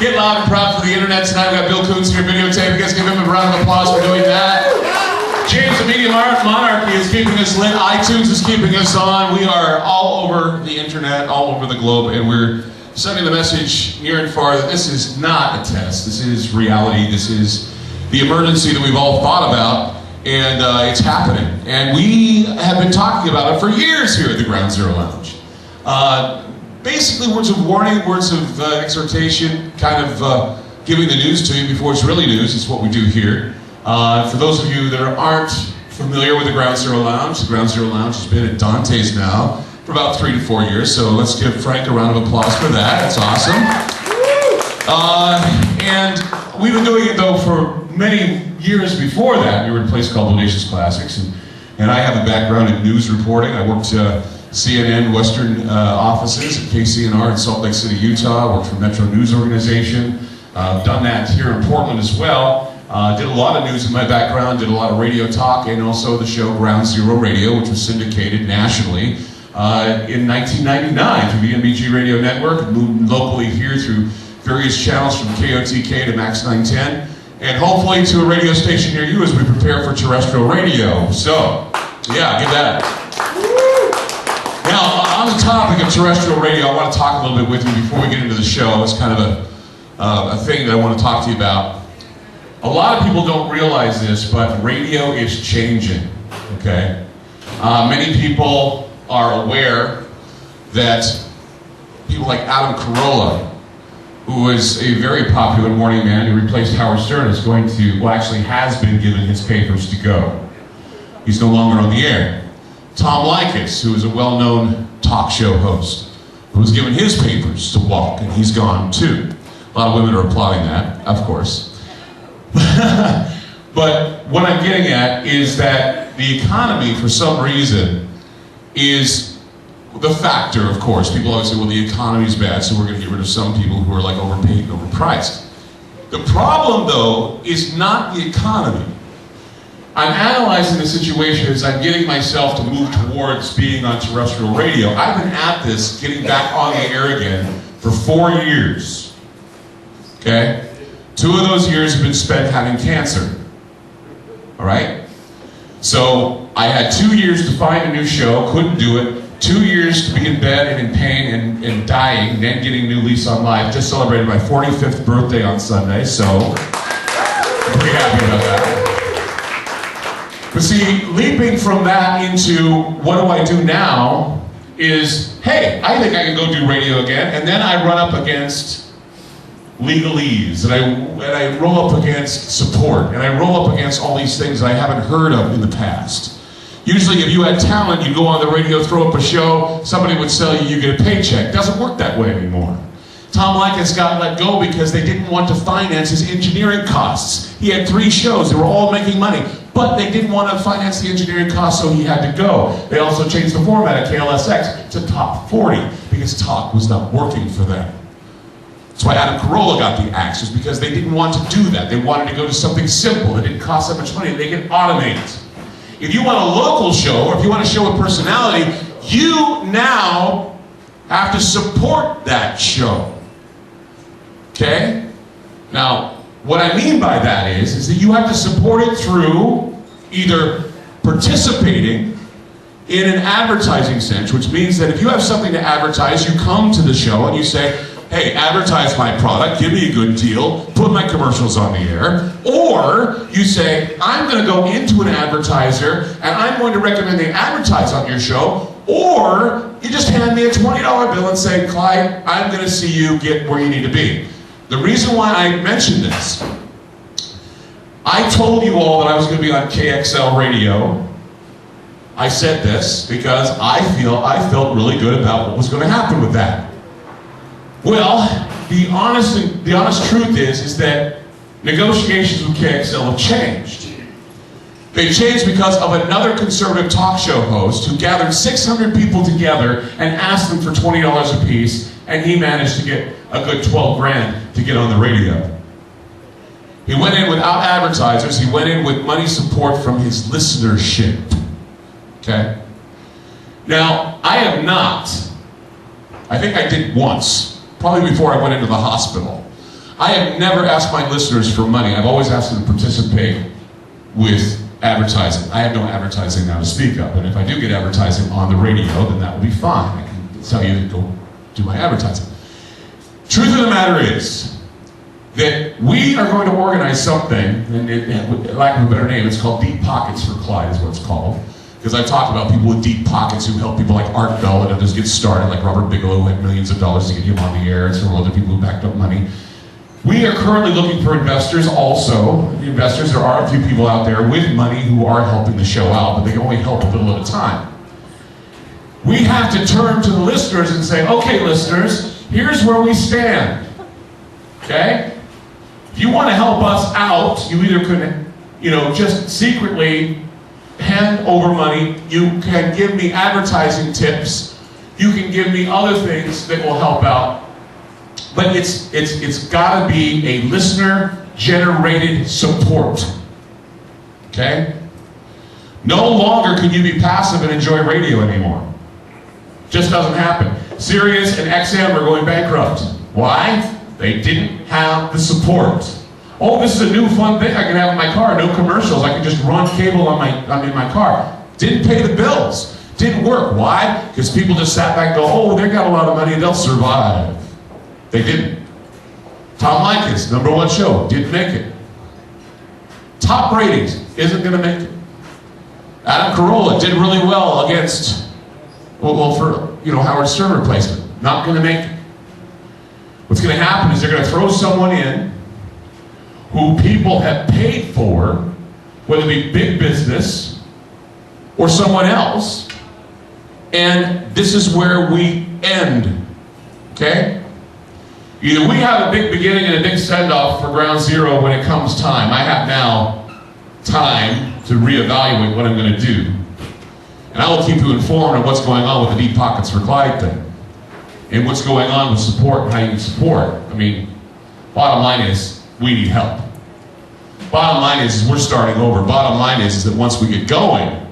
Get loud and proud for the internet tonight. We got Bill Coons here videotaping. You guys give him a round of applause for doing that. James, the Media Monarchy is keeping us lit. iTunes is keeping us on. We are all over the internet, all over the globe, and we're sending the message near and far that this is not a test. This is reality. This is the emergency that we've all thought about, and it's happening. And we have been talking about it for years here at the Ground Zero Lounge. Basically, words of warning, words of exhortation, kind of giving the news to you before it's really news. It's what we do here. For those of you that aren't familiar with the Ground Zero Lounge has been at Dante's now for about 3 to 4 years, so let's give Frank a round of applause for that. That's awesome. And we've been doing it, though, for many years before that. We were at a place called Bodacious Classics, and I have a background in news reporting. I worked CNN Western offices at KCNR in Salt Lake City, Utah. Worked for Metro News Organization. Done that here in Portland as well. Did a lot of news in my background, did a lot of radio talk, and also the show Ground Zero Radio, which was syndicated nationally in 1999 through the NBG Radio Network, moved locally here through various channels from KOTK to Max 910, and hopefully to a radio station near you as we prepare for terrestrial radio. So, yeah, give that. Now, on the topic of terrestrial radio, I want to talk a little bit with you before we get into the show. It's kind of a thing that I want to talk to you about. A lot of people don't realize this, but radio is changing, okay? Many people are aware that people like Adam Carolla, who is a very popular morning man who replaced Howard Stern, is going to, well, actually has been given his papers to go. He's no longer on the air. Tom Leykis, who is a well-known talk show host, who was given his papers to walk, and he's gone too. A lot of women are applauding that, of course. But what I'm getting at is that the economy, for some reason, is the factor, of course. People always say, well, the economy's bad, so we're going to get rid of some people who are like overpaid and overpriced. The problem, though, is not the economy. I'm analyzing the situation as I'm getting myself to move towards being on terrestrial radio. I've been at this, getting back on the air again, for 4 years. Okay? 2 of those years have been spent having cancer. All right? So I had 2 years to find a new show, couldn't do it. 2 years to be in bed and in pain and dying, and then getting a new lease on life. Just celebrated my 45th birthday on Sunday, so I'm pretty happy about that. But see, leaping from that into what do I do now is, hey, I think I can go do radio again, and then I run up against legalese, and I roll up against support, and I roll up against all these things that I haven't heard of in the past. Usually if you had talent, you'd go on the radio, throw up a show, somebody would sell you, you get a paycheck. It doesn't work that way anymore. Tom Leykis got let go because they didn't want to finance his engineering costs. He had 3 shows, they were all making money, but they didn't want to finance the engineering costs, so he had to go. They also changed the format at KLSX to Top 40 because talk was not working for them. That's why Adam Carolla got the axe, was because they didn't want to do that. They wanted to go to something simple that didn't cost that much money, they could automate it. If you want a local show, or if you want to show a personality, you now have to support that show. Okay? Now, what I mean by that is that you have to support it through either participating in an advertising sense, which means that if you have something to advertise, you come to the show and you say, hey, advertise my product, give me a good deal, put my commercials on the air. Or you say, I'm going to go into an advertiser and I'm going to recommend they advertise on your show. Or you just hand me a $20 bill and say, Clyde, I'm going to see you get where you need to be. The reason why I mentioned this, I told you all that I was going to be on KXL radio. I said this because I felt really good about what was going to happen with that. Well, the honest truth is that negotiations with KXL have changed. They changed because of another conservative talk show host who gathered 600 people together and asked them for $20 a piece, and he managed to get a good 12 grand to get on the radio. He went in without advertisers, he went in with money support from his listenership. Okay? Now, I have not, I think I did once, probably before I went into the hospital. I have never asked my listeners for money. I've always asked them to participate with advertising. I have no advertising now to speak of, and if I do get advertising on the radio, then that will be fine. I can tell you to go do my advertising. Truth of the matter is that we are going to organize something, and with lack of a better name, it's called Deep Pockets for Clyde is what it's called. Because I've talked about people with deep pockets who help people like Art Bell and others get started, like Robert Bigelow, who had millions of dollars to get him on the air, and several other people who backed up money. We are currently looking for investors also. The investors, there are a few people out there with money who are helping the show out, but they can only help a little at a time. We have to turn to the listeners and say, okay, listeners, here's where we stand. Okay? If you want to help us out, you either can, just secretly hand over money, you can give me advertising tips, you can give me other things that will help out. But it's got to be a listener-generated support, okay? No longer can you be passive and enjoy radio anymore. Just doesn't happen. Sirius and XM are going bankrupt. Why? They didn't have the support. Oh, this is a new fun thing I can have in my car. No commercials. I can just run cable in my car. Didn't pay the bills. Didn't work. Why? Because people just sat back and go, oh, they got a lot of money. They'll survive. They didn't. Tom Likas, #1 show, didn't make it. Top ratings, isn't going to make it. Adam Carolla did really well against, for Howard Stern replacement. Not going to make it. What's going to happen is they're going to throw someone in who people have paid for, whether it be big business or someone else, and this is where we end, okay? Either we have a big beginning and a big send-off for Ground Zero when it comes time. I have now time to reevaluate what I'm going to do. And I will keep you informed on what's going on with the Deep Pockets for Clyde thing, and what's going on with support and how you can support. I mean, bottom line is, we need help. Bottom line is we're starting over. Bottom line is that once we get going,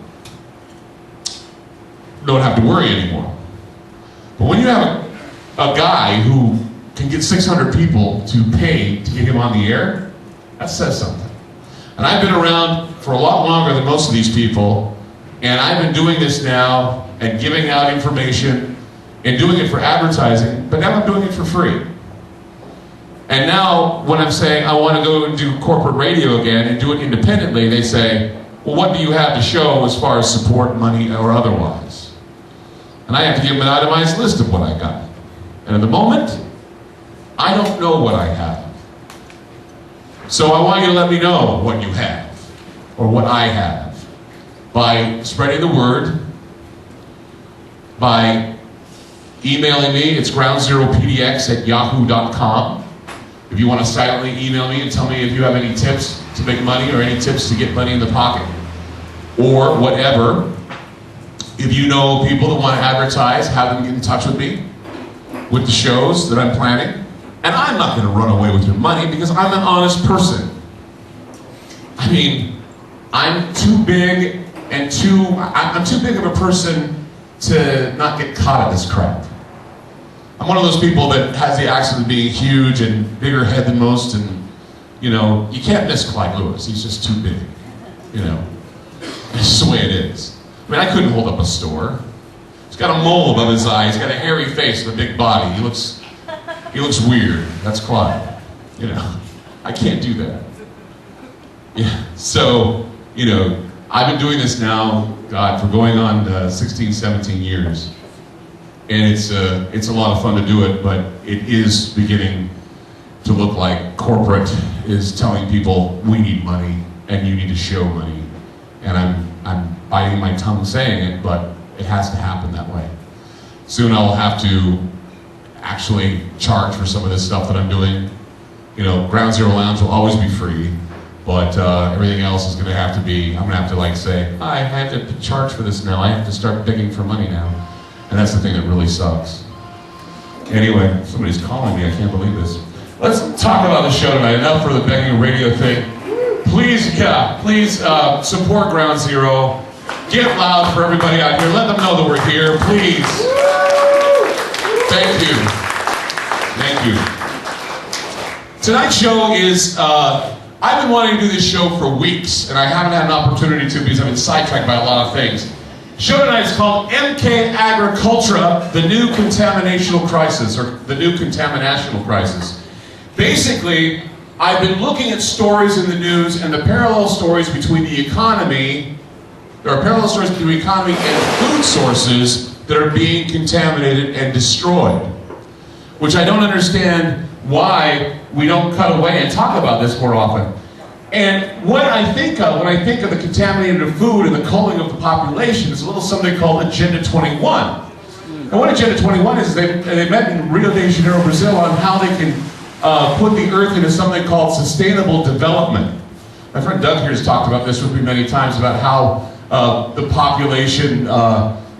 we don't have to worry anymore. But when you have a guy who can get 600 people to pay to get him on the air, that says something. And I've been around for a lot longer than most of these people, and I've been doing this now and giving out information and doing it for advertising, but now I'm doing it for free. And now, when I'm saying I want to go and do corporate radio again and do it independently, they say, well, what do you have to show as far as support, money, or otherwise? And I have to give them an itemized list of what I got. And at the moment, I don't know what I have. So I want you to let me know what you have, or what I have, by spreading the word, by emailing me. It's groundzeropdx@yahoo.com. If you want to silently email me and tell me if you have any tips to make money or any tips to get money in the pocket or whatever. If you know people that want to advertise, have them get in touch with me with the shows that I'm planning. And I'm not going to run away with your money because I'm an honest person. I mean, I'm too big and I'm too big of a person to not get caught in this crap. I'm one of those people that has the accent of being huge and bigger head than most, and you can't miss Clyde Lewis. He's just too big. It's just the way it is. I mean, I couldn't hold up a store. He's got a mole above his eye. He's got a hairy face and a big body. He looks weird. That's Clyde. I can't do that. Yeah. So, I've been doing this now, God, for going on 16, 17 years. And it's a lot of fun to do it, but it is beginning to look like corporate is telling people we need money and you need to show money. And I'm biting my tongue saying it, but it has to happen that way. Soon I'll have to actually charge for some of this stuff that I'm doing. Ground Zero Lounge will always be free, but everything else is going to have to be, I'm going to have to say, I have to charge for this now. I have to start begging for money now. And that's the thing that really sucks. Anyway, somebody's calling me. I can't believe this. Let's talk about the show tonight. Enough for the begging radio thing. Please support Ground Zero. Get loud for everybody out here. Let them know that we're here, please. Thank you. Thank you. Tonight's show is, I've been wanting to do this show for weeks, and I haven't had an opportunity to because I've been sidetracked by a lot of things. The show tonight is called MK Agricultura, the New Contaminational Crisis, or the New Contaminational Crisis. Basically, I've been looking at stories in the news and the parallel stories between the economy. There are parallel stories between the economy and food sources that are being contaminated and destroyed. Which I don't understand why we don't cut away and talk about this more often. And what I think of when I think of the contaminated food and the culling of the population is a little something called Agenda 21. And what Agenda 21 is, they met in Rio de Janeiro, Brazil, on how they can put the earth into something called sustainable development. My friend Doug here has talked about this with me many times about how the population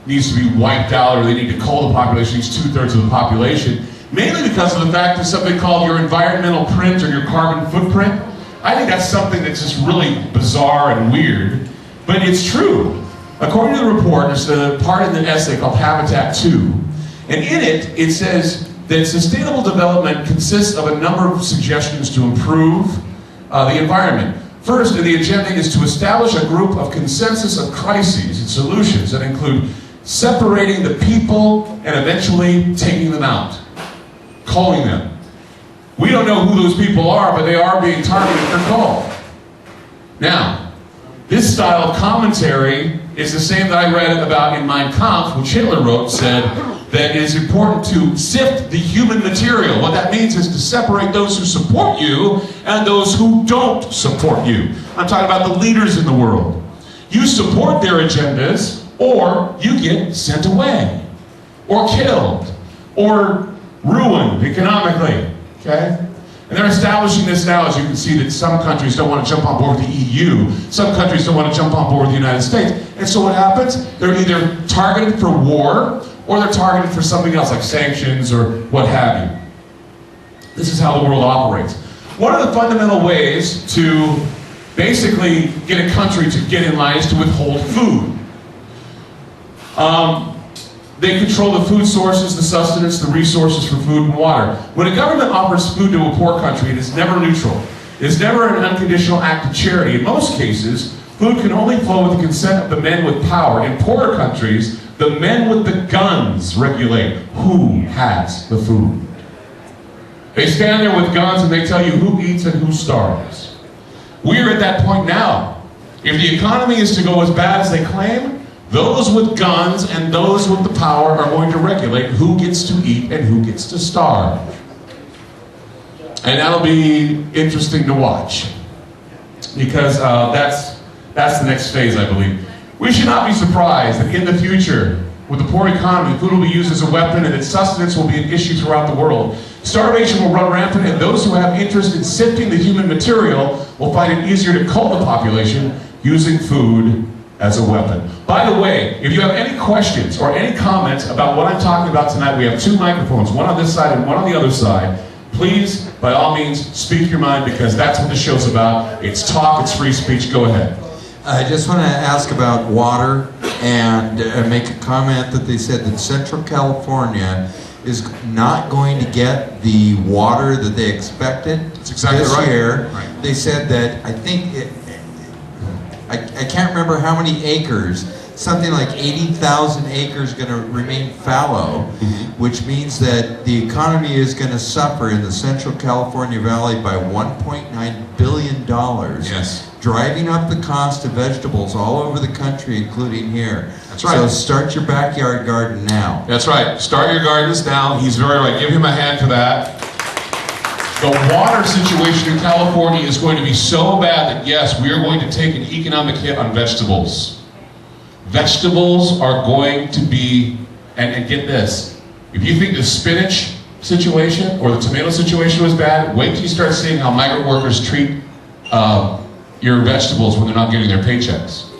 needs to be wiped out, or they need to cull the population, needs 2/3 of the population, mainly because of the fact that something called your environmental print or your carbon footprint. I think that's something that's just really bizarre and weird, but it's true. According to the report, there's a part in the essay called Habitat 2, and in it, it says that sustainable development consists of a number of suggestions to improve the environment. First, the agenda is to establish a group of consensus of crises and solutions that include separating the people and eventually taking them out, culling them. We don't know who those people are, but they are being targeted for cull. Now, this style of commentary is the same that I read about in Mein Kampf, which Hitler wrote, said that it is important to sift the human material. What that means is to separate those who support you and those who don't support you. I'm talking about the leaders in the world. You support their agendas, or you get sent away, or killed, or ruined economically, okay? And they're establishing this now, as you can see, that some countries don't want to jump on board with the EU. Some countries don't want to jump on board with the United States. And so what happens? They're either targeted for war, or they're targeted for something else, like sanctions or what have you. This is how the world operates. One of the fundamental ways to basically get a country to get in line is to withhold food. They control the food sources, the sustenance, the resources for food and water. When a government offers food to a poor country, it is never neutral. It is never an unconditional act of charity. In most cases, food can only flow with the consent of the men with power. In poorer countries, the men with the guns regulate who has the food. They stand there with guns and they tell you who eats and who starves. We're at that point now. If the economy is to go as bad as they claim, those with guns and those with the power are going to regulate who gets to eat and who gets to starve. And that'll be interesting to watch, because that's the next phase, I believe. We should not be surprised that in the future, with the poor economy, food will be used as a weapon and its sustenance will be an issue throughout the world. Starvation will run rampant, and those who have interest in sifting the human material will find it easier to cull the population using food as a weapon. By the way, if you have any questions or any comments about what I'm talking about tonight, we have 2 microphones, one on this side and one on the other side. Please, by all means, speak your mind, because that's what the show's about. It's talk, it's free speech. Go ahead. I just want to ask about water and make a comment that they said that Central California is not going to get the water that they expected this year. Right. They said that, I think, I can't remember how many acres, something like 80,000 acres going to remain fallow, which means that the economy is going to suffer in the Central California Valley by $1.9 billion. Yes. Driving up the cost of vegetables all over the country, including here. That's right. So start your backyard garden now. That's right. Start your gardens now. He's very right. Give him a hand for that. The water situation in California is going to be so bad that, yes, we are going to take an economic hit on vegetables. Vegetables are going to be, and get this, if you think the spinach situation or the tomato situation was bad, wait till you start seeing how migrant workers treat your vegetables when they're not getting their paychecks.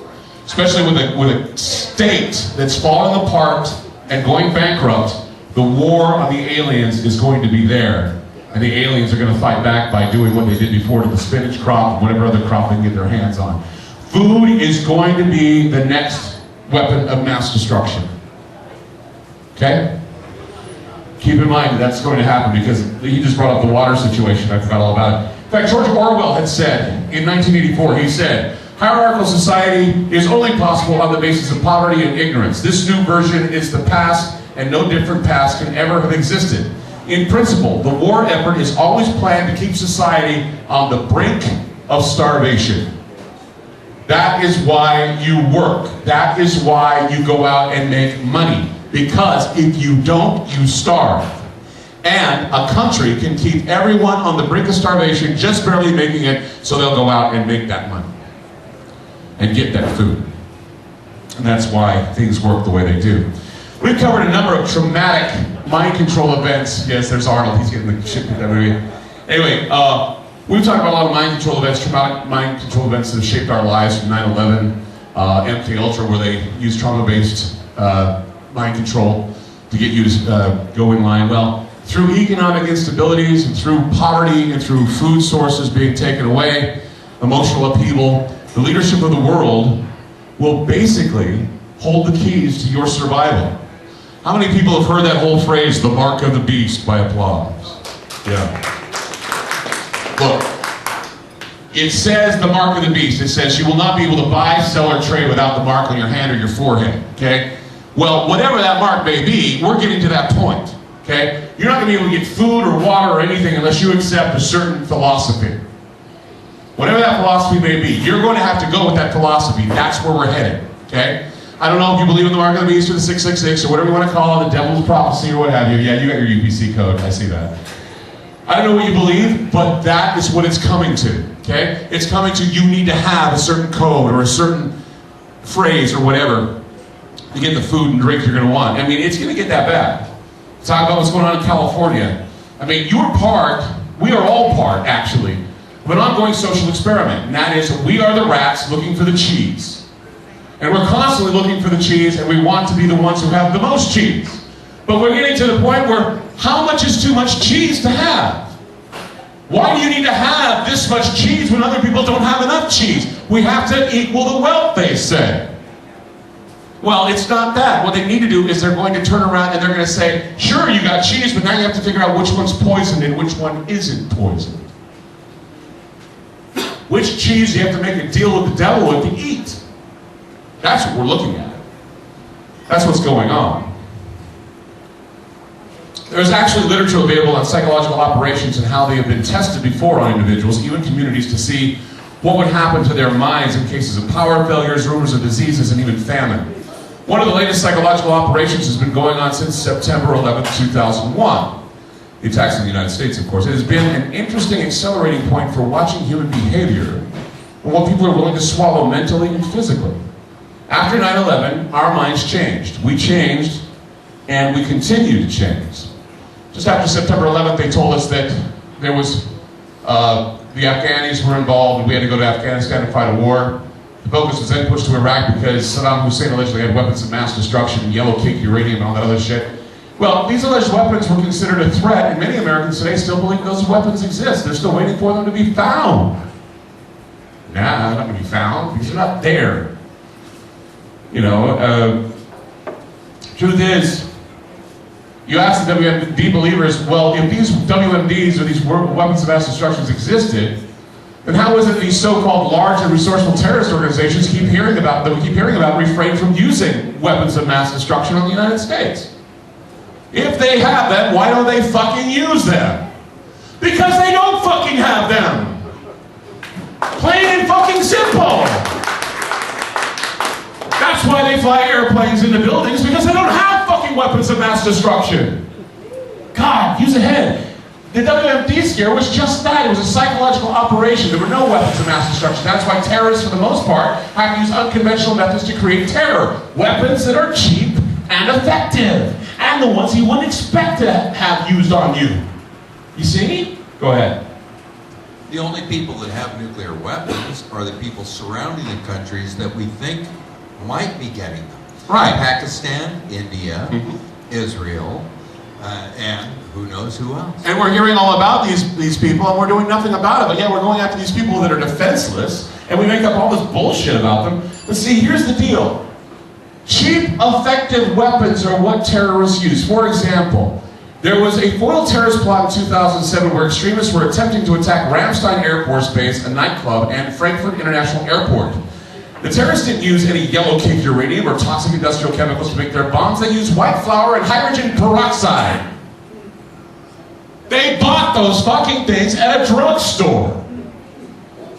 Especially with a state that's falling apart and going bankrupt, the war on the aliens is going to be there. And the aliens are going to fight back by doing what they did before to the spinach crop and whatever other crop they can get their hands on. Food is going to be the next weapon of mass destruction. Okay? Keep in mind that that's going to happen because he just brought up the water situation. I forgot all about it. In fact, George Orwell had said in 1984, he said, hierarchical society is only possible on the basis of poverty and ignorance. This new version is the past, and no different past can ever have existed. In principle, the war effort is always planned to keep society on the brink of starvation. That is why you work. That is why you go out and make money. Because if you don't, you starve. And a country can keep everyone on the brink of starvation, just barely making it, so they'll go out and make that money. And get that food. And that's why things work the way they do. We've covered a number of traumatic mind control events. Yes, there's Arnold. He's getting the shit kicked out of him. Anyway, we've talked about a lot of mind control events, traumatic mind control events that have shaped our lives, from 9/11, MK Ultra, where they use trauma-based mind control to get you to go in line. Well, through economic instabilities and through poverty and through food sources being taken away, emotional upheaval, the leadership of the world will basically hold the keys to your survival. How many people have heard that whole phrase, the mark of the beast, by applause? Yeah. Look, it says the mark of the beast. It says you will not be able to buy, sell, or trade without the mark on your hand or your forehead, okay? Well, whatever that mark may be, we're getting to that point, okay? You're not going to be able to get food or water or anything unless you accept a certain philosophy. Whatever that philosophy may be, you're going to have to go with that philosophy. That's where we're headed, okay? I don't know if you believe in the mark of the beast or the 666 or whatever you want to call it, the devil's prophecy or what have you. Yeah, you got your UPC code. I see that. I don't know what you believe, but that is what it's coming to, okay? It's coming to you need to have a certain code or a certain phrase or whatever to get the food and drink you're going to want. I mean, it's going to get that bad. Talk about what's going on in California. I mean, you're part, we are all part, actually, of an ongoing social experiment, and that is we are the rats looking for the cheese. And we're constantly looking for the cheese, and we want to be the ones who have the most cheese. But we're getting to the point where, how much is too much cheese to have? Why do you need to have this much cheese when other people don't have enough cheese? We have to equal the wealth, they say. Well, it's not that. What they need to do is they're going to turn around and they're going to say, sure, you got cheese, but now you have to figure out which one's poisoned and which one isn't poisoned. Which cheese you have to make a deal with the devil with to eat. That's what we're looking at. That's what's going on. There's actually literature available on psychological operations and how they have been tested before on individuals, even communities, to see what would happen to their minds in cases of power failures, rumors of diseases, and even famine. One of the latest psychological operations has been going on since September 11th, 2001. The attacks in the United States, of course. It has been an interesting accelerating point for watching human behavior and what people are willing to swallow mentally and physically. After 9/11, our minds changed. We changed, and we continue to change. Just after September 11th, they told us that there was, the Afghanis were involved, and we had to go to Afghanistan to fight a war. The focus was then pushed to Iraq because Saddam Hussein allegedly had weapons of mass destruction, yellow cake uranium, and all that other shit. Well, these alleged weapons were considered a threat, and many Americans today still believe those weapons exist. They're still waiting for them to be found. Nah, they're not going to be found because they're not there. You know, truth is, you ask the WMD believers, well, if these WMDs or these weapons of mass destruction existed, then how is it these so-called large and resourceful terrorist organizations keep hearing about refrain from using weapons of mass destruction on the United States? If they have them, why don't they fucking use them? Because they don't fucking have them. Plain and fucking simple. That's why they fly airplanes into buildings, because they don't have fucking weapons of mass destruction. God, use a head. The WMD scare was just that. It was a psychological operation. There were no weapons of mass destruction. That's why terrorists, for the most part, have to use unconventional methods to create terror. Weapons that are cheap and effective. And the ones you wouldn't expect to have used on you. You see? Go ahead. The only people that have nuclear weapons are the people surrounding the countries that we think might be getting them. Right. Pakistan, India, Israel, and who knows who else. And we're hearing all about these people, and we're doing nothing about it. But yeah, we're going after these people that are defenseless, and we make up all this bullshit about them. But see, here's the deal. Cheap, effective weapons are what terrorists use. For example, There was a foiled terrorist plot in 2007 where extremists were attempting to attack Ramstein Air Force Base, a nightclub, and Frankfurt International Airport. The terrorists didn't use any yellow-cake uranium or toxic industrial chemicals to make their bombs. They used white flour and hydrogen peroxide. They bought those fucking things at a drugstore.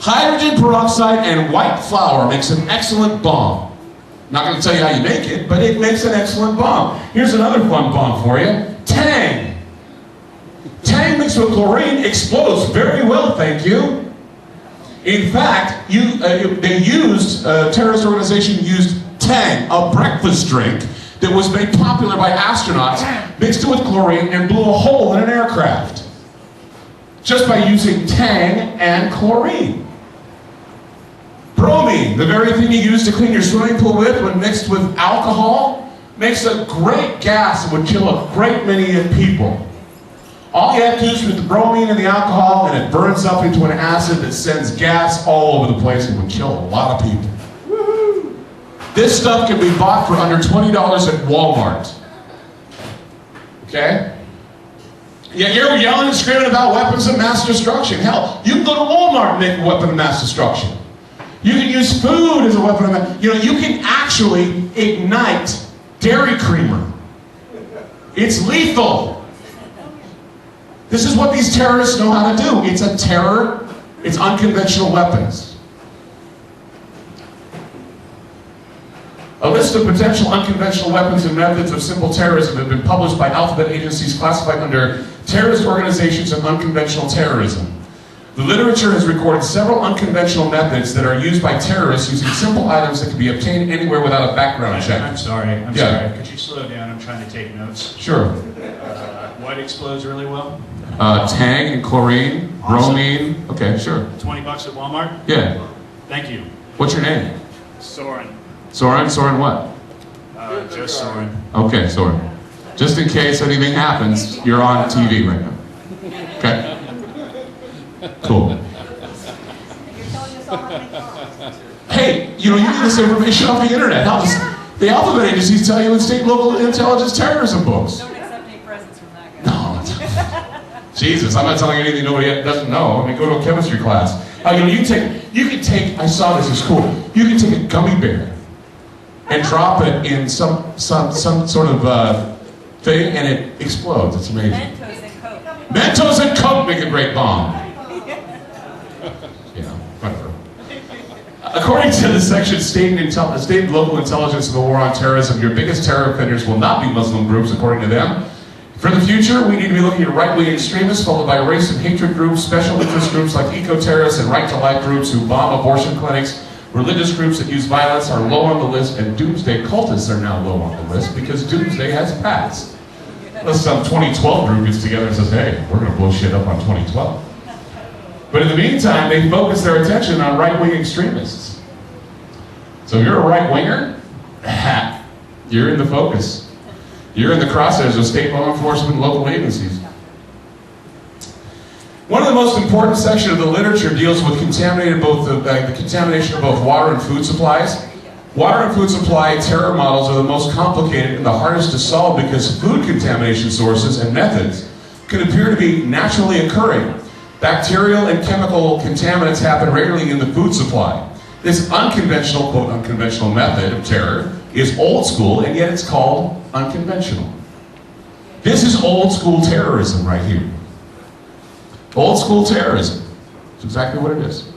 Hydrogen peroxide and white flour makes an excellent bomb. Not going to tell you how you make it, but it makes an excellent bomb. Here's another fun bomb for you. Tang. Tang mixed with chlorine explodes very well, thank you. In fact, a terrorist organization used Tang, a breakfast drink that was made popular by astronauts, mixed it with chlorine and blew a hole in an aircraft. Just by using Tang and chlorine. Bromine, the very thing you use to clean your swimming pool with when mixed with alcohol, makes a great gas that would kill a great many people. All you have to do is put the bromine in the alcohol and it burns up into an acid that sends gas all over the place and would kill a lot of people. Woo-hoo. This stuff can be bought for under $20 at Walmart. Okay? Yeah, you're yelling and screaming about weapons of mass destruction. Hell, you can go to Walmart and make a weapon of mass destruction. You can use food as a weapon of mass. You can actually ignite dairy creamer. It's lethal. This is what these terrorists know how to do. It's a terror. It's unconventional weapons. A list of potential unconventional weapons and methods of simple terrorism have been published by alphabet agencies classified under terrorist organizations and unconventional terrorism. The literature has recorded several unconventional methods that are used by terrorists using simple items that can be obtained anywhere without a background check. I'm sorry. Sorry. Could you slow down? I'm trying to take notes. Sure. What explodes really well? Tang and chlorine, bromine. Okay, sure. $20 at Walmart? Yeah. Thank you. What's your name? Soren. Soren? Soren what? Just Soren. Okay, Soren. Just in case anything happens, you're on TV right now. Okay? Cool. You're telling us all how many bombs. Hey, you get this information off the internet. The alphabet agencies tell you in state and local intelligence terrorism books. Don't accept any presents from that guy. No. Jesus, I'm not telling you anything nobody doesn't know. I mean, go to a chemistry class. You can take, I saw this, it's cool. You can take a gummy bear and drop it in some sort of thing and it explodes. It's amazing. Mentos and Coke. Mentos and Coke make a great bomb. Whatever. According to the section State and Local Intelligence of the War on Terrorism, your biggest terror offenders will not be Muslim groups, according to them. For the future, we need to be looking at right-wing extremists, followed by race and hatred groups, special interest groups like eco-terrorists and right-to-life groups who bomb abortion clinics. Religious groups that use violence are low on the list, and doomsday cultists are now low on the list because doomsday has passed. Unless some 2012 group gets together and says, hey, we're going to blow shit up on 2012. But in the meantime, they focus their attention on right-wing extremists. So if you're a right-winger, you're in the focus. You're in the crosshairs of state law enforcement and local agencies. One of the most important sections of the literature deals with the contamination of both water and food supplies. Water and food supply terror models are the most complicated and the hardest to solve because food contamination sources and methods can appear to be naturally occurring. Bacterial and chemical contaminants happen regularly in the food supply. This unconventional, quote, unconventional method of terror is old school, and yet it's called unconventional. This is old school terrorism right here. Old school terrorism. It's exactly what it is.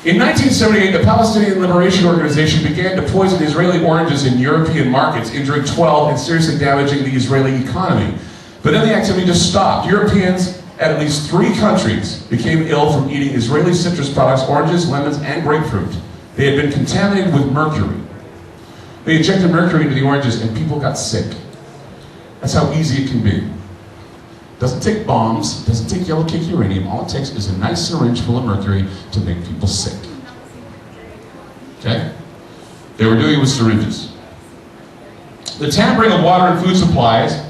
In 1978, the Palestinian Liberation Organization began to poison Israeli oranges in European markets, injuring 12 and seriously damaging the Israeli economy. But then the activity just stopped. Europeans at least 3 countries became ill from eating Israeli citrus products, oranges, lemons, and grapefruit. They had been contaminated with mercury. They injected mercury into the oranges and people got sick. That's how easy it can be. Doesn't take bombs, doesn't take yellow cake uranium. All it takes is a nice syringe full of mercury to make people sick. Okay? They were doing it with syringes. The tampering of water and food supplies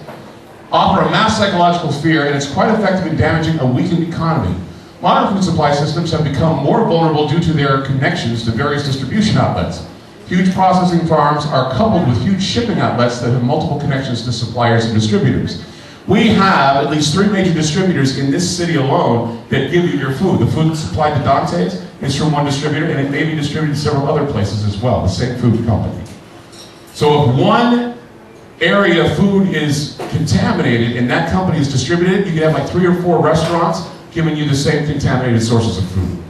offer a mass psychological fear, and it's quite effective in damaging a weakened economy. Modern food supply systems have become more vulnerable due to their connections to various distribution outlets. Huge processing farms are coupled with huge shipping outlets that have multiple connections to suppliers and distributors. We have at least 3 major distributors in this city alone that give you your food. The food supplied to Dante's is from one distributor, and it may be distributed to several other places as well, the same food company. So if one area of food is contaminated and that company is distributed, you can have like 3 or 4 restaurants giving you the same contaminated sources of food.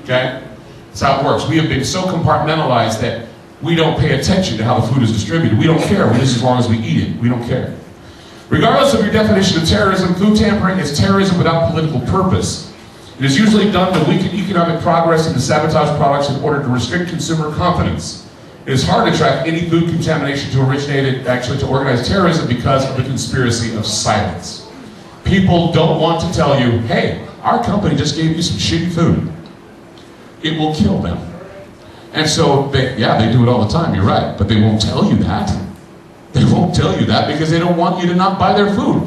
Okay? That's how it works. We have been so compartmentalized that we don't pay attention to how the food is distributed. We don't care, just as long as we eat it. We don't care. Regardless of your definition of terrorism, food tampering is terrorism without political purpose. It is usually done to weaken economic progress and to sabotage products in order to restrict consumer confidence. It is hard to track any food contamination to organize terrorism because of the conspiracy of silence. People don't want to tell you, hey, our company just gave you some shitty food. It will kill them. And so, they do it all the time, you're right, but they won't tell you that. They won't tell you that because they don't want you to not buy their food.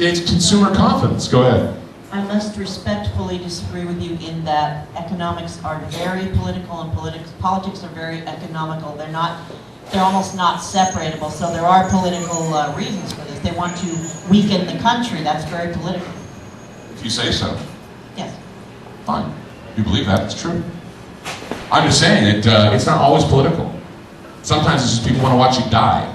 It's consumer confidence. Go ahead. I must respectfully disagree with you in that economics are very political and politics are very economical. They're almost not separatable, so there are political reasons for this. They want to weaken the country. That's very political. If you say so. Yes. Fine. You believe that, it's true. I'm just saying that it's not always political. Sometimes it's just people want to watch you die.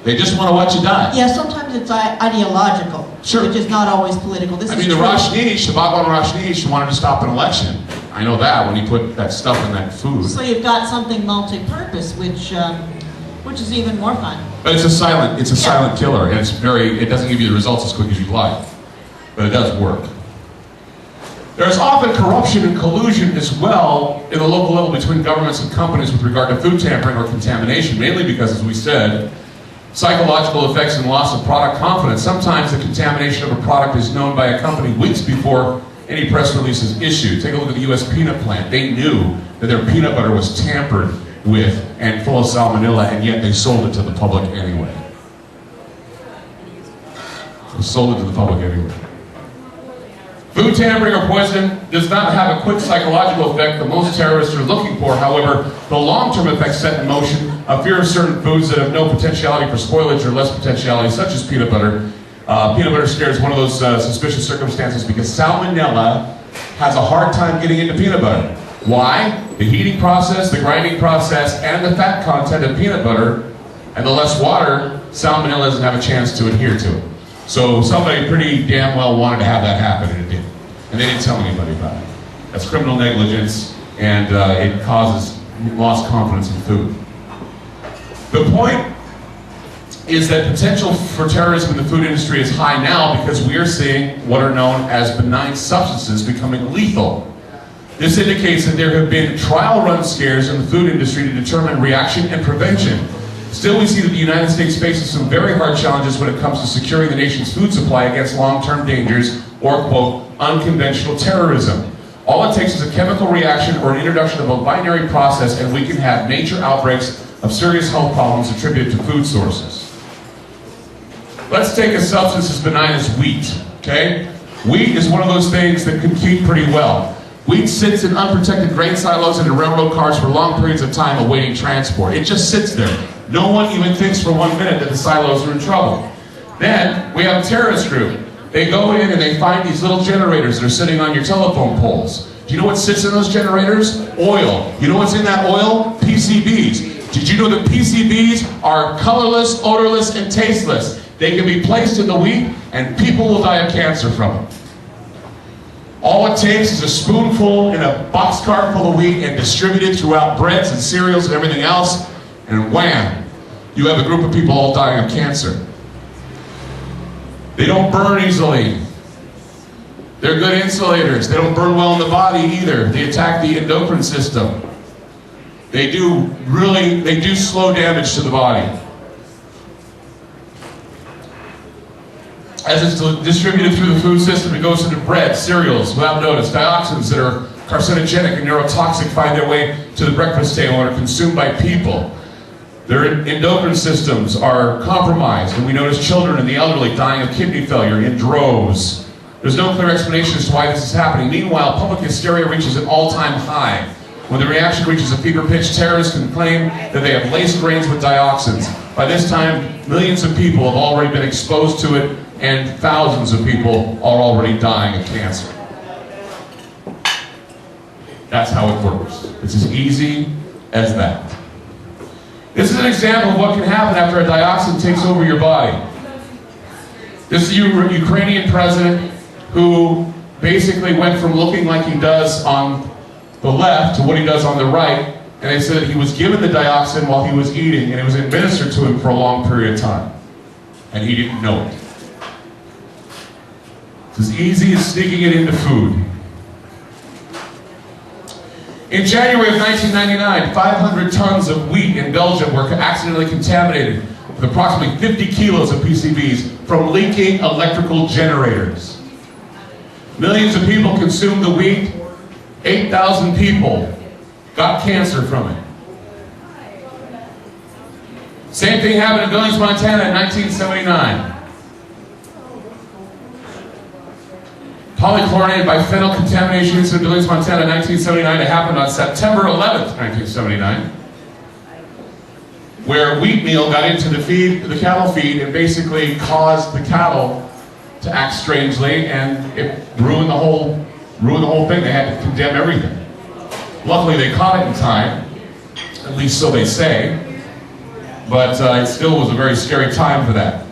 They just want to watch you die. Yeah, sometimes it's ideological, Sure. which is not always political. I mean, the Bhagwan Rajneesh wanted to stop an election. I know that when he put that stuff in that food. So you've got something multi-purpose, which is even more fun. But it's a silent killer, and it doesn't give you the results as quick as you'd like. But it does work. There's often corruption and collusion as well in the local level between governments and companies with regard to food tampering or contamination, mainly because, as we said, psychological effects and loss of product confidence. Sometimes the contamination of a product is known by a company weeks before any press release is issued. Take a look at the U.S. peanut plant. They knew that their peanut butter was tampered with and full of salmonella, and yet they sold it to the public anyway. They sold it to the public anyway. Food tampering or poison does not have a quick psychological effect that most terrorists are looking for. However, the long-term effects set in motion a fear of certain foods that have no potentiality for spoilage or less potentiality, such as peanut butter. Peanut butter scare is one of those suspicious circumstances because salmonella has a hard time getting into peanut butter. Why? The heating process, the grinding process, and the fat content of peanut butter, and the less water, salmonella doesn't have a chance to adhere to it. So somebody pretty damn well wanted to have that happen, and it did. And they didn't tell anybody about it. That's criminal negligence, and it causes lost confidence in food. The point is that potential for terrorism in the food industry is high now because we are seeing what are known as benign substances becoming lethal. This indicates that there have been trial run scares in the food industry to determine reaction and prevention. Still, we see that the United States faces some very hard challenges when it comes to securing the nation's food supply against long-term dangers or, quote, unconventional terrorism. All it takes is a chemical reaction or an introduction of a binary process and we can have major outbreaks of serious health problems attributed to food sources. Let's take a substance as benign as wheat, okay? Wheat is one of those things that compete pretty well. Wheat sits in unprotected grain silos and in railroad cars for long periods of time awaiting transport. It just sits there. No one even thinks for 1 minute that the silos are in trouble. Then we have a terrorist group. They go in and they find these little generators that are sitting on your telephone poles. Do you know what sits in those generators? Oil. You know what's in that oil? PCBs. Did you know that PCBs are colorless, odorless, and tasteless? They can be placed in the wheat and people will die of cancer from them. All it takes is a spoonful in a boxcar full of wheat and distribute it throughout breads and cereals and everything else, and wham, you have a group of people all dying of cancer. They don't burn easily. They're good insulators. They don't burn well in the body either. They attack the endocrine system. They do slow damage to the body. As it's distributed through the food system, it goes into bread, cereals, without notice. Dioxins that are carcinogenic and neurotoxic find their way to the breakfast table and are consumed by people. Their endocrine systems are compromised, and we notice children and the elderly dying of kidney failure in droves. There's no clear explanation as to why this is happening. Meanwhile, public hysteria reaches an all-time high. When the reaction reaches a fever pitch, terrorists can claim that they have laced grains with dioxins. By this time, millions of people have already been exposed to it, and thousands of people are already dying of cancer. That's how it works. It's as easy as that. This is an example of what can happen after a dioxin takes over your body. This is a Ukrainian president who basically went from looking like he does on the left to what he does on the right, and they said that he was given the dioxin while he was eating, and it was administered to him for a long period of time, and he didn't know it. It's as easy as sneaking it into food. In January of 1999, 500 tons of wheat in Belgium were accidentally contaminated with approximately 50 kilos of PCBs from leaking electrical generators. Millions of people consumed the wheat. 8,000 people got cancer from it. Same thing happened in Billings, Montana in 1979. Polychlorinated biphenyl contamination incident in Billings, Montana in 1979. It happened on September 11th, 1979. Where wheat meal got into the cattle feed and basically caused the cattle to act strangely, and it ruined the whole thing. They had to condemn everything. Luckily, they caught it in time, at least so they say, but it still was a very scary time for that.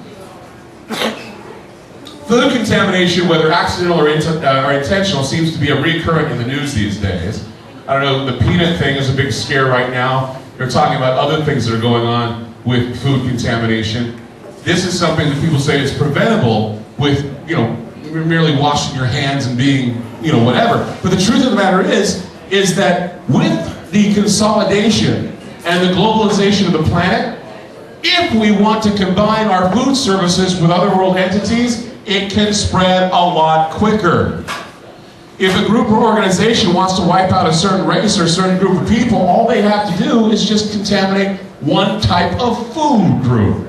Food contamination, whether accidental or intentional, seems to be a recurrent in the news these days. I don't know, the peanut thing is a big scare right now. They're talking about other things that are going on with food contamination. This is something that people say is preventable with, merely washing your hands and being, whatever. But the truth of the matter is that with the consolidation and the globalization of the planet, if we want to combine our food services with other world entities, it can spread a lot quicker. If a group or organization wants to wipe out a certain race or a certain group of people, all they have to do is just contaminate one type of food group.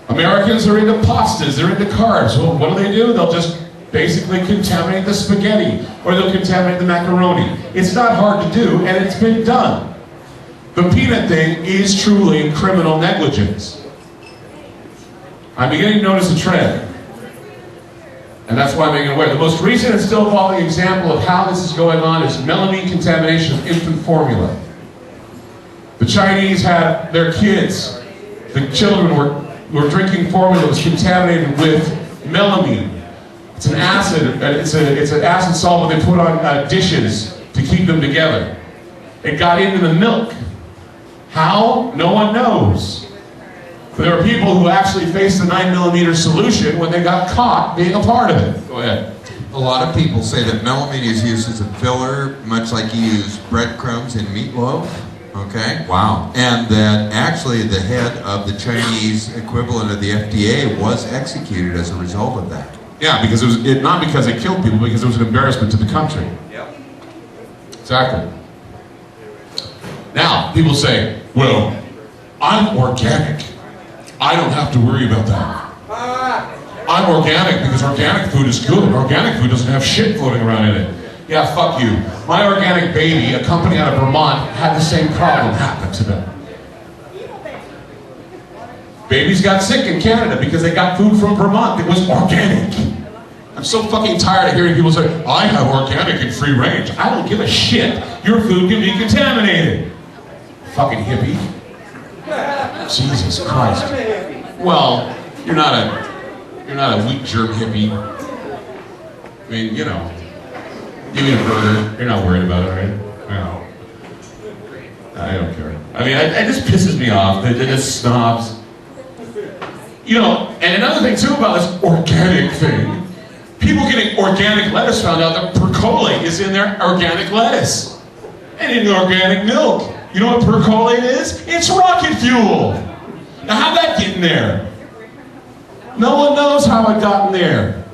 Americans are into pastas, they're into carbs. Well, what do? They'll just basically contaminate the spaghetti, or they'll contaminate the macaroni. It's not hard to do, and it's been done. The peanut thing is truly criminal negligence. I'm beginning to notice a trend, and that's why I'm making it aware. The most recent and still evolving example of how this is going on is melamine contamination of infant formula. The Chinese had their kids, the children were drinking formula that was contaminated with melamine. It's an acid, it's an acid solvent they put on dishes to keep them together. It got into the milk. How? No one knows. But there were people who actually faced the 9mm solution when they got caught being a part of it. Go ahead. A lot of people say that melamine is used as a filler, much like you use breadcrumbs in meatloaf. Okay? Wow. And that actually the head of the Chinese equivalent of the FDA was executed as a result of that. Yeah, because not because it killed people, because it was an embarrassment to the country. Yep. Exactly. Now, people say, well, I'm organic. I don't have to worry about that. I'm organic because organic food is good. Organic food doesn't have shit floating around in it. Yeah, fuck you. My organic baby, a company out of Vermont, had the same problem happen to them. Babies got sick in Canada because they got food from Vermont that was organic. I'm so fucking tired of hearing people say, I have organic and free range. I don't give a shit. Your food can be contaminated. Fucking hippie. Jesus Christ. Well, you're not a wheat germ hippie. I mean, you eat a burger, you're not worried about it, right? No. I don't care. I mean, it just pisses me off. They're just snobs. And another thing too about this organic thing, people getting organic lettuce found out that percolate is in their organic lettuce. And in organic milk. You know what percolate is? It's rocket fuel. Now how'd that get in there? No one knows how it got in there.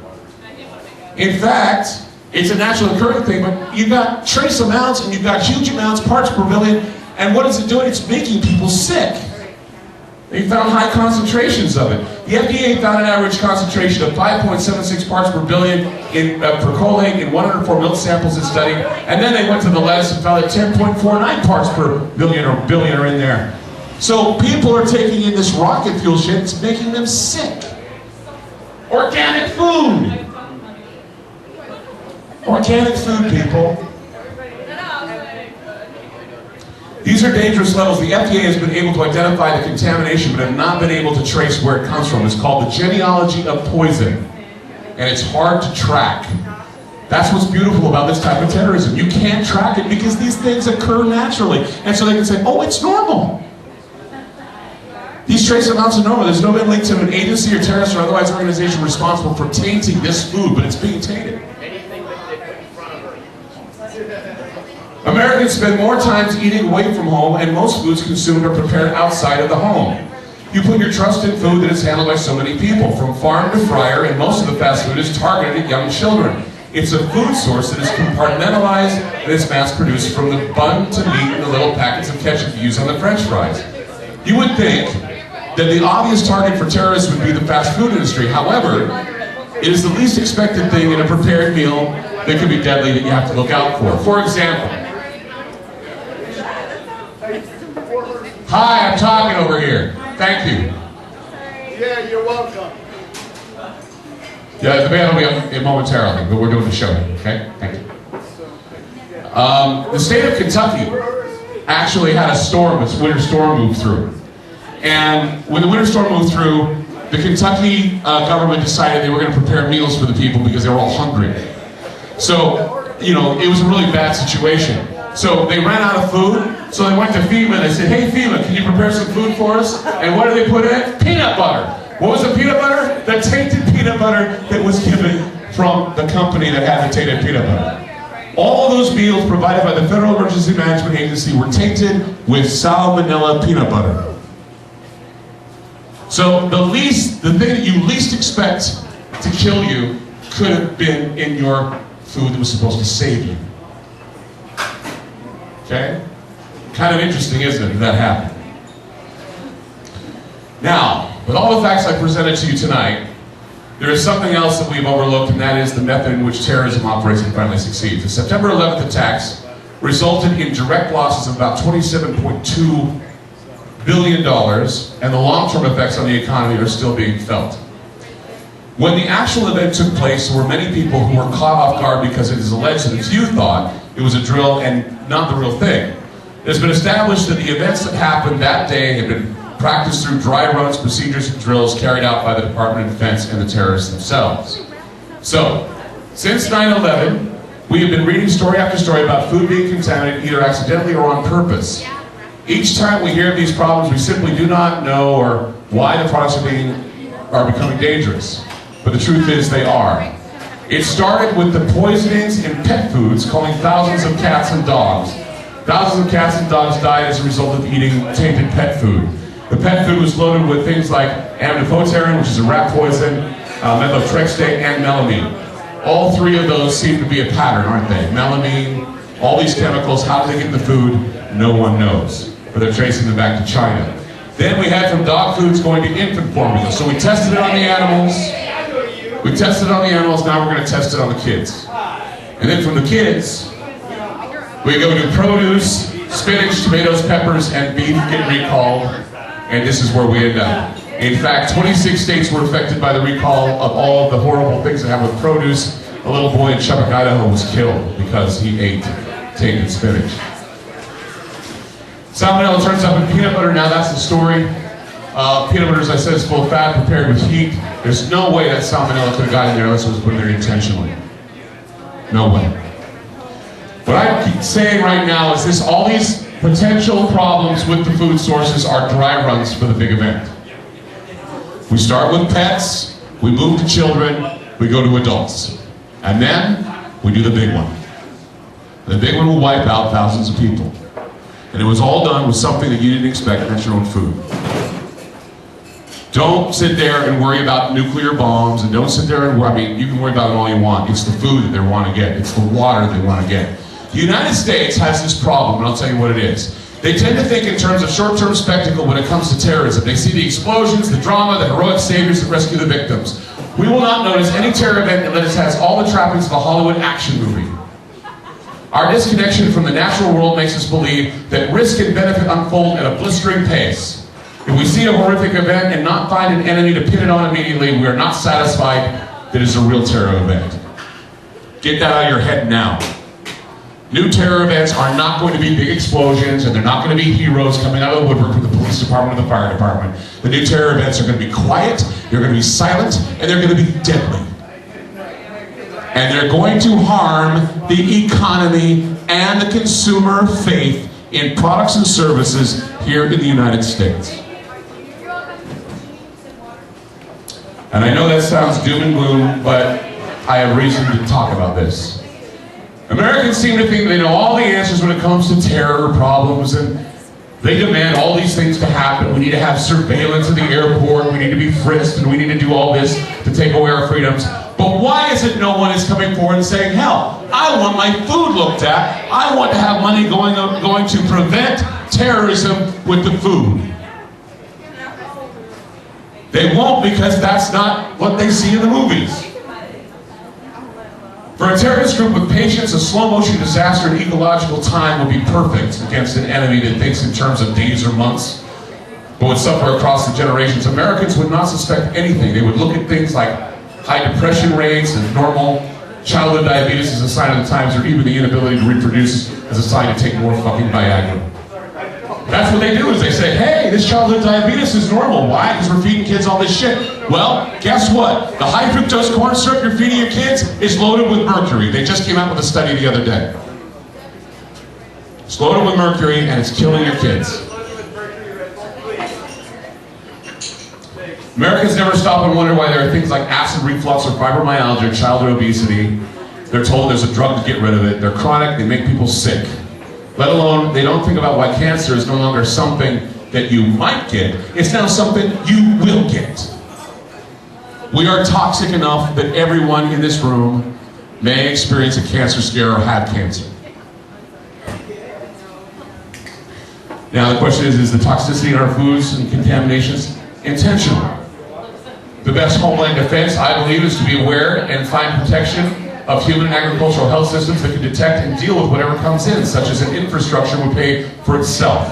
In fact, it's a natural occurring thing, but you've got trace amounts and you've got huge amounts, parts per billion, and what is it doing? It's making people sick. They found high concentrations of it. The FDA found an average concentration of 5.76 parts per billion for choline in 104 milk samples in study, and then they went to the lettuce and found that 10.49 parts per billion are in there. So people are taking in this rocket fuel shit, it's making them sick. Organic food! Organic food, people. These are dangerous levels. The FDA has been able to identify the contamination, but have not been able to trace where it comes from. It's called the genealogy of poison, and it's hard to track. That's what's beautiful about this type of terrorism. You can't track it because these things occur naturally, and so they can say, oh, it's normal. These trace amounts are normal. There's no been linked to an agency or terrorist or otherwise organization responsible for tainting this food, but it's being tainted. Americans spend more time eating away from home, and most foods consumed are prepared outside of the home. You put your trust in food that is handled by so many people, from farm to fryer, and most of the fast food is targeted at young children. It's a food source that is compartmentalized and is mass-produced, from the bun to meat and the little packets of ketchup you use on the French fries. You would think that the obvious target for terrorists would be the fast food industry. However, it is the least expected thing in a prepared meal that could be deadly that you have to look out for. For example, hi, I'm talking over here. Thank you. Yeah, you're welcome. Yeah, the band will be up momentarily, but we're doing the show, okay? Thank you. The state of Kentucky actually had a storm, its winter storm moved through. And when the winter storm moved through, the Kentucky government decided they were going to prepare meals for the people because they were all hungry. So, you know, it was a really bad situation. So they ran out of food, so they went to FEMA and they said, hey FEMA, can you prepare some food for us? And what did they put in it? Peanut butter. What was the peanut butter? The tainted peanut butter that was given from the company that had the tainted peanut butter. All of those meals provided by the Federal Emergency Management Agency were tainted with salmonella peanut butter. So the thing that you least expect to kill you could have been in your food that was supposed to save you. Okay? Kind of interesting, isn't it, that happened? Now, with all the facts I presented to you tonight, there is something else that we've overlooked, and that is the method in which terrorism operates and finally succeeds. The September 11th attacks resulted in direct losses of about $27.2 billion, and the long-term effects on the economy are still being felt. When the actual event took place, there were many people who were caught off guard because it is alleged that a few thought it was a drill and not the real thing. It has been established that the events that happened that day had been practiced through dry runs, procedures, and drills carried out by the Department of Defense and the terrorists themselves. So, since 9/11, we have been reading story after story about food being contaminated either accidentally or on purpose. Each time we hear of these problems, we simply do not know or why the products are becoming dangerous. But the truth is they are. It started with the poisonings in pet foods, killing thousands of cats and dogs. Thousands of cats and dogs died as a result of eating tainted pet food. The pet food was loaded with things like aminopoterin, which is a rat poison, methotrexate, and melamine. All three of those seem to be a pattern, aren't they? Melamine, all these chemicals, how do they get in the food? No one knows. But they're tracing them back to China. Then we had from dog foods going to infant formula. So we tested it on the animals. We tested it on the animals, now we're going to test it on the kids. And then from the kids, we go to produce, spinach, tomatoes, peppers, and beef get recalled. And this is where we end up. In fact, 26 states were affected by the recall of all of the horrible things that happen with produce. A little boy in Chubbuck, Idaho was killed because he ate tainted spinach. Salmonella turns up in peanut butter. Now that's the story. Peanut butter, as I said, is full of fat, prepared with heat. There's no way that salmonella could have gotten there unless it was put in there intentionally. No way. What I'm saying right now is this: all these potential problems with the food sources are dry runs for the big event. We start with pets, we move to children, we go to adults. And then we do the big one. The big one will wipe out thousands of people. And it was all done with something that you didn't expect, and that's your own food. Don't sit there and worry about nuclear bombs, and don't sit there and worry. I mean, you can worry about it all you want. It's the food that they want to get. It's the water they want to get. The United States has this problem, and I'll tell you what it is. They tend to think in terms of short-term spectacle when it comes to terrorism. They see the explosions, the drama, the heroic saviors that rescue the victims. We will not notice any terror event unless it has all the trappings of a Hollywood action movie. Our disconnection from the natural world makes us believe that risk and benefit unfold at a blistering pace. If we see a horrific event and not find an enemy to pin it on immediately, we are not satisfied that it's a real terror event. Get that out of your head now. New terror events are not going to be big explosions, and they're not going to be heroes coming out of the woodwork from the police department or the fire department. The new terror events are going to be quiet, they're going to be silent, and they're going to be deadly. And they're going to harm the economy and the consumer faith in products and services here in the United States. And I know that sounds doom and gloom, but I have reason to talk about this. Americans seem to think they know all the answers when it comes to terror problems, and they demand all these things to happen. We need to have surveillance at the airport, we need to be frisked, and we need to do all this to take away our freedoms. But why is it no one is coming forward and saying, hell, I want my food looked at, I want to have money going to prevent terrorism with the food? They won't, because that's not what they see in the movies. For a terrorist group with patience, a slow-motion disaster in ecological time would be perfect against an enemy that thinks in terms of days or months, but would suffer across the generations. Americans would not suspect anything. They would look at things like high depression rates and normal childhood diabetes as a sign of the times, or even the inability to reproduce as a sign to take more fucking Viagra. That's what they do, is they say, hey, this childhood diabetes is normal. Why? Because we're feeding kids all this shit. Well, guess what? The high fructose corn syrup you're feeding your kids is loaded with mercury. They just came out with a study the other day. It's loaded with mercury and it's killing your kids. Americans never stop and wonder why there are things like acid reflux or fibromyalgia or childhood obesity. They're told there's a drug to get rid of it. They're chronic, they make people sick. Let alone, they don't think about why cancer is no longer something that you might get. It's now something you will get. We are toxic enough that everyone in this room may experience a cancer scare or have cancer. Now the question is the toxicity in our foods and contaminations intentional? The best homeland defense, I believe, is to be aware and find protection of human and agricultural health systems that can detect and deal with whatever comes in, such as an infrastructure would pay for itself.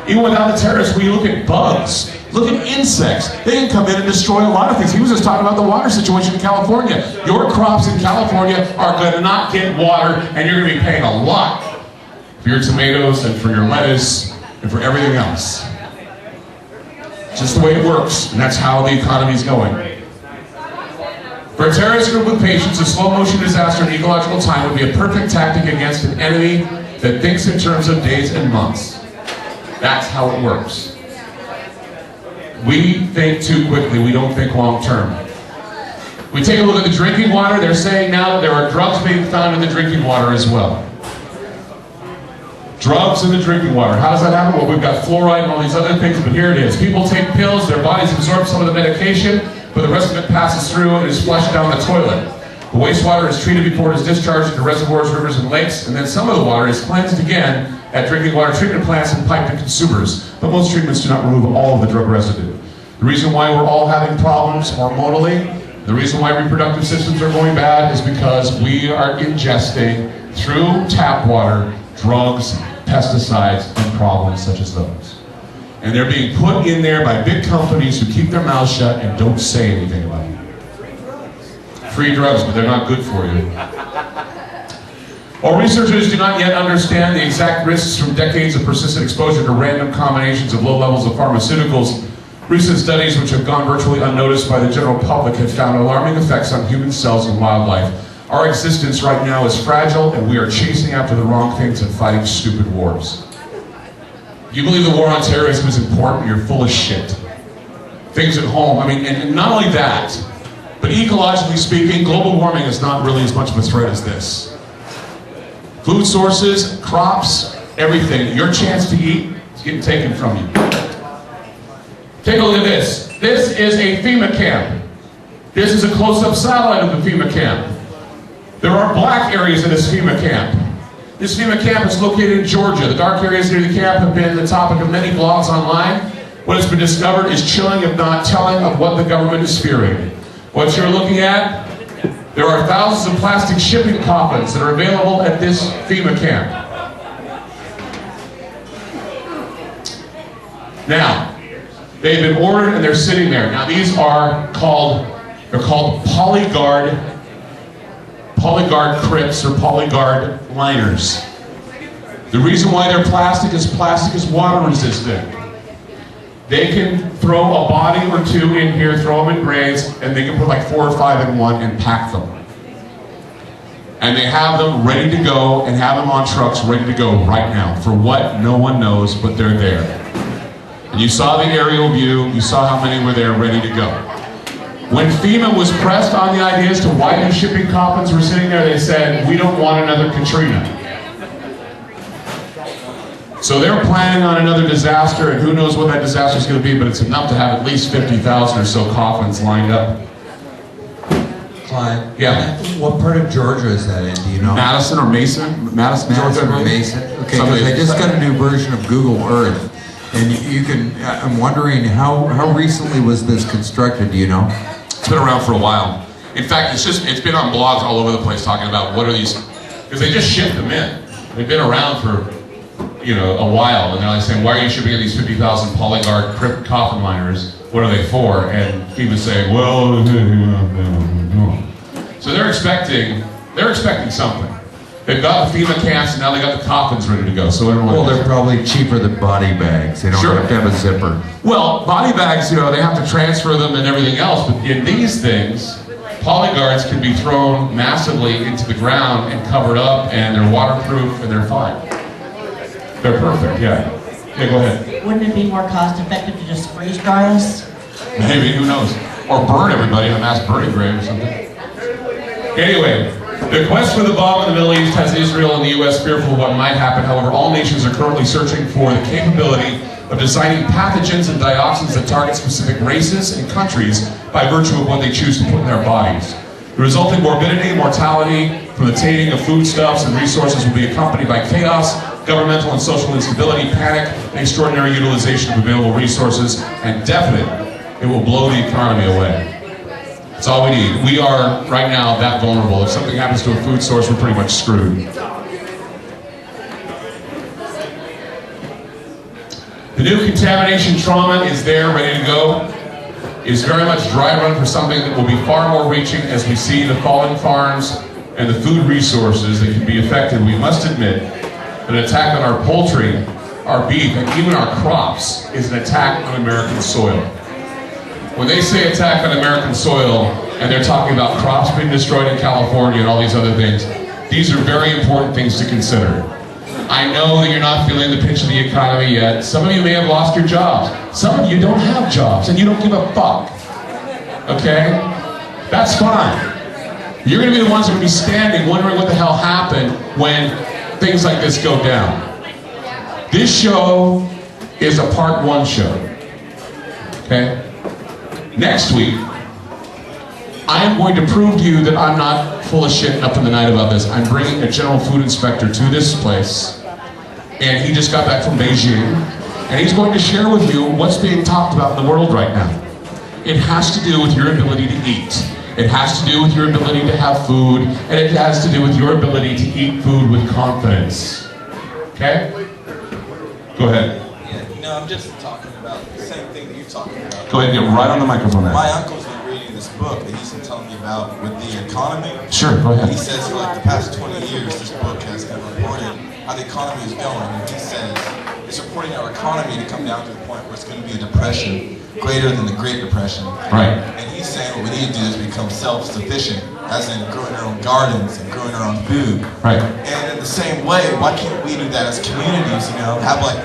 Even without the terrorists, when you look at bugs, look at insects, they can come in and destroy a lot of things. He was just talking about the water situation in California. Your crops in California are going to not get water, and you're going to be paying a lot for your tomatoes and for your lettuce and for everything else. Just the way it works, and that's how the economy's going. For a terrorist group with patience, a slow-motion disaster in ecological time would be a perfect tactic against an enemy that thinks in terms of days and months. That's how it works. We think too quickly, we don't think long-term. We take a look at the drinking water, they're saying now that there are drugs being found in the drinking water as well. Drugs in the drinking water. How does that happen? Well, we've got fluoride and all these other things, but here it is. People take pills, their bodies absorb some of the medication, but the rest of it passes through and is flushed down the toilet. The wastewater is treated before it is discharged into reservoirs, rivers, and lakes, and then some of the water is cleansed again at drinking water treatment plants and piped to consumers. But most treatments do not remove all of the drug residue. The reason why we're all having problems hormonally, the reason why reproductive systems are going bad is because we are ingesting, through tap water, drugs, pesticides, and problems such as those. And they're being put in there by big companies who keep their mouths shut and don't say anything about it. Free drugs, but they're not good for you. While researchers do not yet understand the exact risks from decades of persistent exposure to random combinations of low levels of pharmaceuticals, recent studies which have gone virtually unnoticed by the general public have found alarming effects on human cells and wildlife. Our existence right now is fragile, and we are chasing after the wrong things and fighting stupid wars. You believe the war on terrorism is important, you're full of shit. Things at home, I mean, and not only that, but ecologically speaking, global warming is not really as much of a threat as this. Food sources, crops, everything, your chance to eat is getting taken from you. Take a look at this. This is a FEMA camp. This is a close-up satellite of the FEMA camp. There are black areas in this FEMA camp. This FEMA camp is located in Georgia. The dark areas near the camp have been the topic of many blogs online. What has been discovered is chilling, if not telling, of what the government is fearing. What you're looking at, there are thousands of plastic shipping coffins that are available at this FEMA camp. Now, they've been ordered and they're sitting there. Now these are called polyguard crypts or polyguard liners. The reason why they're plastic is water resistant. They can throw a body or two in here, throw them in graves, and they can put like 4 or 5 in one and pack them. And they have them ready to go and have them on trucks ready to go right now. For what? No one knows, but they're there. And you saw the aerial view, you saw how many were there ready to go. When FEMA was pressed on the idea as to why these shipping coffins were sitting there, they said, we don't want another Katrina. So they're planning on another disaster, and who knows what that disaster is going to be, but it's enough to have at least 50,000 or so coffins lined up. Clyde? Yeah. What part of Georgia is that in? Do you know? Madison or Mason? Madison, Georgia, Or I believe? Mason? Okay, because I just got a new version of Google Earth, and you can. I'm wondering how recently was this constructed? Do you know? It's been around for a while. In fact, it's been on blogs all over the place talking about what are these, because they just shipped them in. They've been around for, you know, a while, and they're like saying, why are you shipping in these 50,000 polyguard crypt coffin liners? What are they for? And FEMA's saying, well, so they're expecting something. They've got the FEMA camps, and now they got the coffins ready to go. So Well, they're probably cheaper than body bags. They don't Sure. have to have a zipper. Well, body bags, you know, they have to transfer them and everything else, but in these things, polyguards can be thrown massively into the ground and covered up, and they're waterproof and they're fine. They're perfect, yeah. Yeah, go ahead. Wouldn't it be more cost effective to just freeze dry us? Maybe, who knows? Or burn everybody in a mass burning grave or something. Anyway, the quest for the bomb in the Middle East has Israel and the U.S. fearful of what might happen. However, all nations are currently searching for the capability of designing pathogens and dioxins that target specific races and countries by virtue of what they choose to put in their bodies. The resulting morbidity and mortality from the tainting of foodstuffs and resources will be accompanied by chaos, governmental and social instability, panic, and extraordinary utilization of available resources, and definite, it will blow the economy away. That's all we need. We are, right now, that vulnerable. If something happens to a food source, we're pretty much screwed. The new contamination trauma is there, ready to go. It is very much dry run for something that will be far more reaching as we see the falling farms and the food resources that can be affected. We must admit that an attack on our poultry, our beef, and even our crops is an attack on American soil. When they say attack on American soil, and they're talking about crops being destroyed in California and all these other things, these are very important things to consider. I know that you're not feeling the pinch of the economy yet. Some of you may have lost your jobs. Some of you don't have jobs, and you don't give a fuck. Okay? That's fine. You're going to be the ones that are going to be standing wondering what the hell happened when things like this go down. This show is a part 1 show. Okay? Next week, I am going to prove to you that I'm not full of shit up in the night about this. I'm bringing a general food inspector to this place, and he just got back from Beijing, and he's going to share with you what's being talked about in the world right now. It has to do with your ability to eat. It has to do with your ability to have food, and it has to do with your ability to eat food with confidence. Okay? Go ahead. Yeah, no, I'm just talking about the same thing that you're talking about. Go ahead and get right on the microphone there. My uncle's been reading this book that he's been telling me about with the economy. Sure, go ahead. He says for like the past 20 years, this book has kind of reported how the economy is going, and he says it's reporting our economy to come down to the point where it's going to be a depression greater than the Great Depression. Right. And he's saying what we need to do is become self-sufficient, as in growing our own gardens and growing our own food. Right. And in the same way, why can't we do that as communities, you know, have like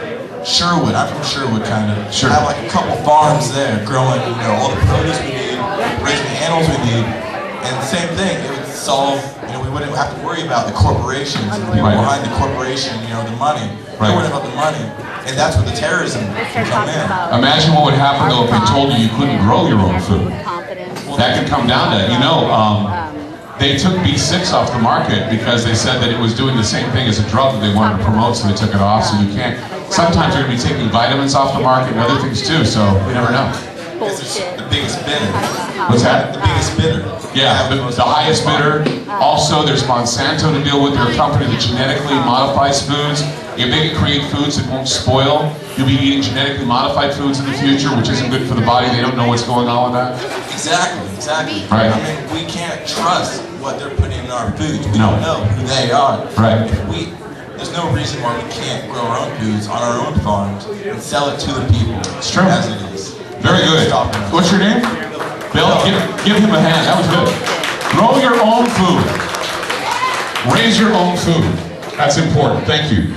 Sherwood, I'm from Sherwood kind of, Sure. have like a couple farms there growing, you know, all the produce we need, raising the animals we need, and the same thing, it would solve, you know, we wouldn't have to worry about the corporations and the people Right. behind the corporation, you know, the money. Right. We're worried about the money, and that's where the terrorism can come in. Imagine what would happen though if they told you you couldn't grow your own food. That could come down to, you know, they took B6 off the market because they said that it was doing the same thing as a drug that they wanted to promote, so they took it off. So you can't, sometimes you're going to be taking vitamins off the market and other things too, so you never know. Because it's the biggest bidder. What's that? The biggest bidder. Yeah, the highest bidder. Also, there's Monsanto to deal with. They're a company that genetically modifies foods. If they can create foods that won't spoil, you'll be eating genetically modified foods in the future, which isn't good for the body. They don't know what's going on with that. Exactly. Right. I mean, we can't trust what they're putting in our foods. We No. don't know who they are. Right. There's no reason why we can't grow our own foods on our own farms and sell it to the people. It's true. As it is. Very good. What's your name? Bill, give him a hand. That was good. Grow your own food. Raise your own food. That's important. Thank you.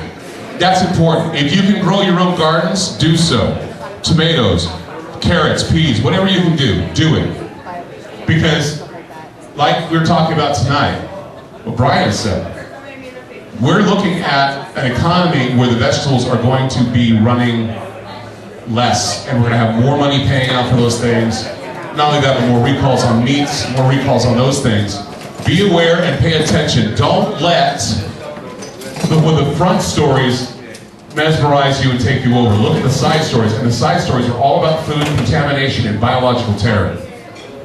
That's important. If you can grow your own gardens, do so. Tomatoes, carrots, peas, whatever you can do it. Because, like we were talking about tonight, what Brian said, we're looking at an economy where the vegetables are going to be running less, and we're going to have more money paying out for those things. Not only that, but more recalls on meats, more recalls on those things. Be aware and pay attention. Don't let the front stories mesmerize you and take you over. Look at the side stories, and the side stories are all about food contamination and biological terror.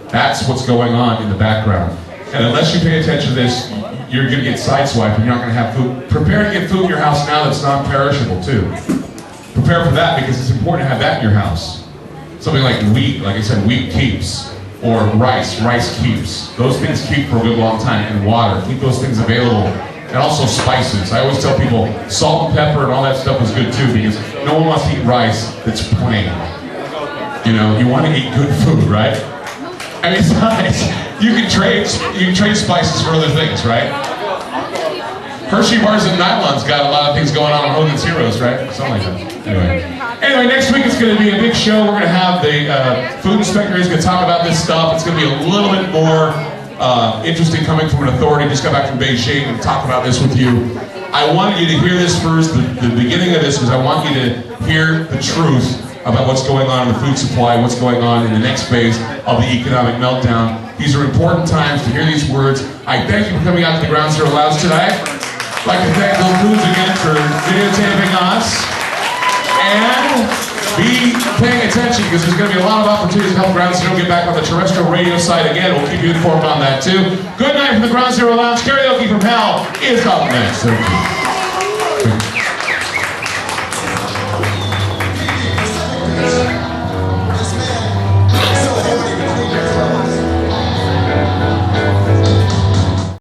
That's what's going on in the background. And unless you pay attention to this, you're going to get sideswiped and you're not going to have food. Prepare to get food in your house now that's non-perishable too. Prepare for that, because it's important to have that in your house. Something like wheat, like I said, wheat keeps. Or rice keeps. Those things keep for a good long time. And water, keep those things available. And also spices. I always tell people salt and pepper and all that stuff is good too, because no one wants to eat rice that's plain. You know, you want to eat good food, right? And besides, you can trade spices for other things, right? Hershey bars and nylon's got a lot of things going on Hogan's Heroes, right? Something like that. Anyway, next week it's going to be a big show. We're going to have the food inspector who's going to talk about this stuff. It's going to be a little bit more interesting coming from an authority. Just got back from Beijing and talk about this with you. I wanted you to hear this first, the beginning of this, because I want you to hear the truth about what's going on in the food supply, what's going on in the next phase of the economic meltdown. These are important times to hear these words. I thank you for coming out to the Ground Zero Lounge tonight. I'd like to thank Bill Foods again for videotaping us. And be paying attention, because there's going to be a lot of opportunities to help Ground Zero get back on the terrestrial radio side again. We'll keep you informed on that too. Good night from the Ground Zero Lounge. Karaoke from Hell is up next. Thank you.